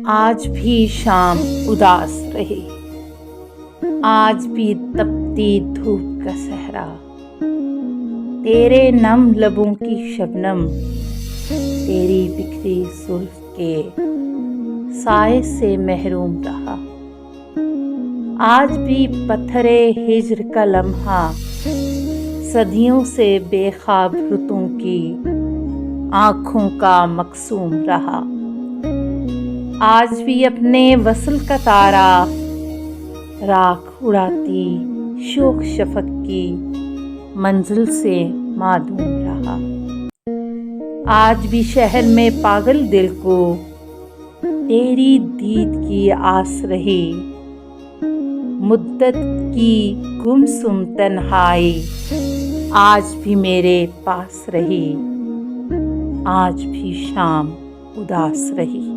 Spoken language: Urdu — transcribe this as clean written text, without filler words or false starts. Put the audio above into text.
آج بھی شام اداس رہی، آج بھی تپتی دھوپ کا صحرا، تیرے نم لبوں کی شبنم، تیری بکھری زلف کے سائے سے محروم رہا۔ آج بھی پتھرے ہجر کا لمحہ، صدیوں سے بے خواب رتوں کی آنکھوں کا مقصوم رہا۔ آج بھی اپنے وصل کا تارا، راکھ اڑاتی شوق شفق کی منزل سے معدوم رہا۔ آج بھی شہر میں پاگل دل کو تیری دید کی آس رہی، مدت کی گمسم تنہائی آج بھی میرے پاس رہی، آج بھی شام اداس رہی۔